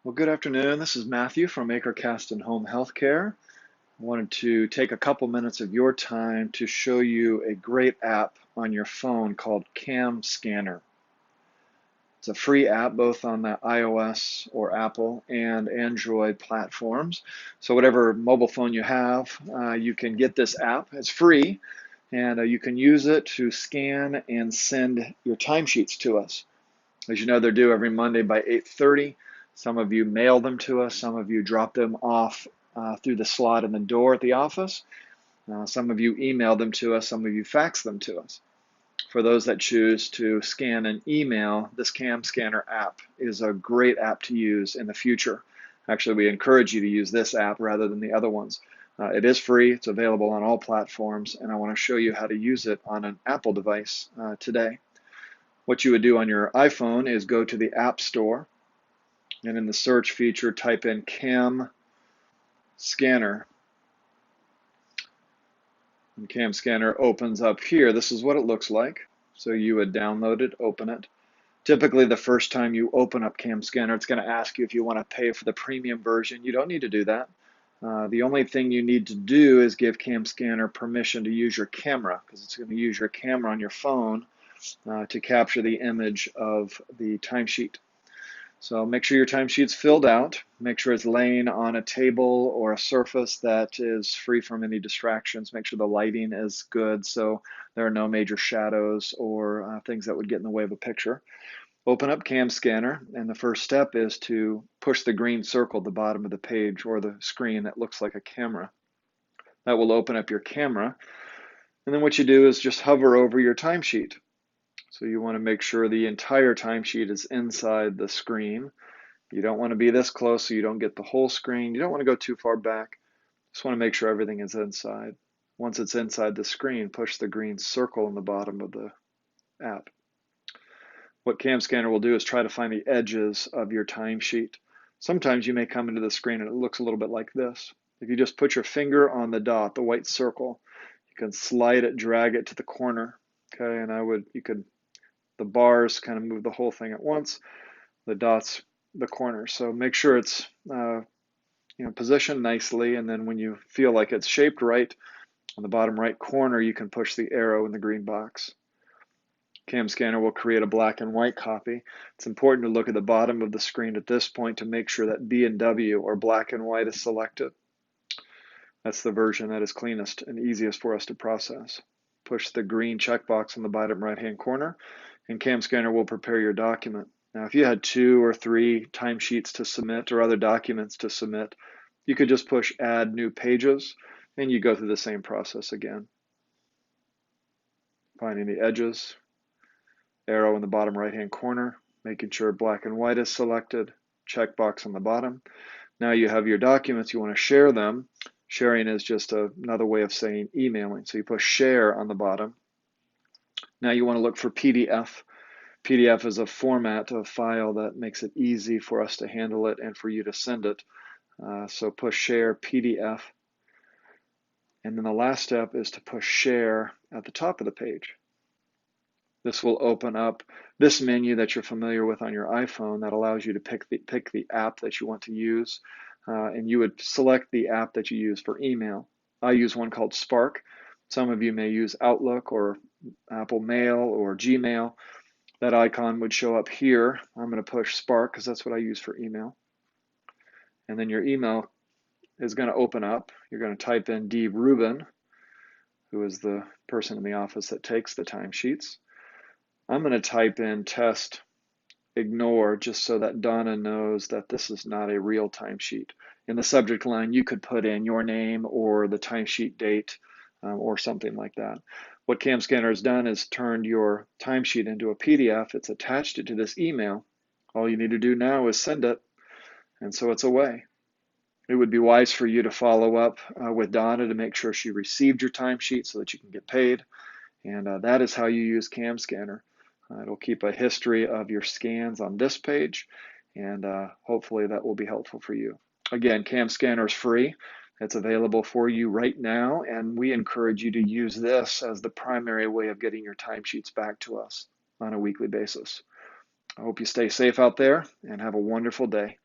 Well, good afternoon. This is Matthew from AcreCast and Home Healthcare. I wanted to take a couple minutes of your time to show you a great app on your phone called CamScanner. It's a free app both on the iOS or Apple and Android platforms. So whatever mobile phone you have, you can get this app. It's free, and you can use it to scan and send your timesheets to us. As you know, they're due every Monday by 8:30. Some of you mail them to us. Some of you drop them off through the slot in the door at the office. Some of you email them to us. Some of you fax them to us. For those that choose to scan and email, this CamScanner app is a great app to use in the future. Actually, we encourage you to use this app rather than the other ones. It is free. It's available on all platforms, and I want to show you how to use it on an Apple device today. What you would do on your iPhone is go to the App Store, and in the search feature, type in CamScanner. And CamScanner opens up here. This is what it looks like. So you would download it, open it. Typically, the first time you open up CamScanner, it's going to ask you if you want to pay for the premium version. You don't need to do that. The only thing you need to do is give CamScanner permission to use your camera, because it's going to use your camera on your phone to capture the image of the timesheet. So make sure your timesheet's filled out. Make sure it's laying on a table or a surface that is free from any distractions. Make sure the lighting is good so there are no major shadows or things that would get in the way of a picture. Open up CamScanner, and the first step is to push the green circle at the bottom of the page or the screen that looks like a camera. That will open up your camera. And then what you do is just hover over your timesheet. So you want to make sure the entire timesheet is inside the screen. You don't want to be this close so you don't get the whole screen. You don't want to go too far back. Just want to make sure everything is inside. Once it's inside the screen, push the green circle in the bottom of the app. What CamScanner will do is try to find the edges of your timesheet. Sometimes you may come into the screen and it looks a little bit like this. If you just put your finger on the dot, the white circle, you can slide it, drag it to the corner. Okay, and the bars kind of move the whole thing at once, the dots the corner. So make sure it's positioned nicely, and then when you feel like it's shaped right, on the bottom right corner you can push the arrow in the green box. CamScanner will create a black and white copy. It's important to look at the bottom of the screen at this point to make sure that B and W or black and white is selected. That's the version that is cleanest and easiest for us to process. Push the green checkbox in the bottom right-hand corner, and CamScanner will prepare your document. Now, if you had 2 or 3 timesheets to submit or other documents to submit, you could just push Add New Pages, and you go through the same process again. Finding the edges, arrow in the bottom right-hand corner, making sure black and white is selected, checkbox on the bottom. Now you have your documents, you want to share them. Sharing is just another way of saying emailing. So you push Share on the bottom. Now you want to look for PDF. PDF is a format of file that makes it easy for us to handle it and for you to send it. So push Share PDF. And then the last step is to push Share at the top of the page. This will open up this menu that you're familiar with on your iPhone that allows you to pick the app that you want to use. And you would select the app that you use for email. I use one called Spark. Some of you may use Outlook or Apple Mail or Gmail. That icon would show up here. I'm going to push Spark because that's what I use for email. And then your email is going to open up. You're going to type in D. Rubin, who is the person in the office that takes the timesheets. I'm going to type in test ignore just so that Donna knows that this is not a real timesheet. In the subject line, you could put in your name or the timesheet date or something like that. What CamScanner has done is turned your timesheet into a PDF. It's attached it to this email. All you need to do now is send it, and so it's away. It would be wise for you to follow up with Donna to make sure she received your timesheet so that you can get paid. And that is how you use CamScanner. It'll keep a history of your scans on this page, and hopefully that will be helpful for you. Again, CamScanner is free. It's available for you right now, and we encourage you to use this as the primary way of getting your timesheets back to us on a weekly basis. I hope you stay safe out there and have a wonderful day.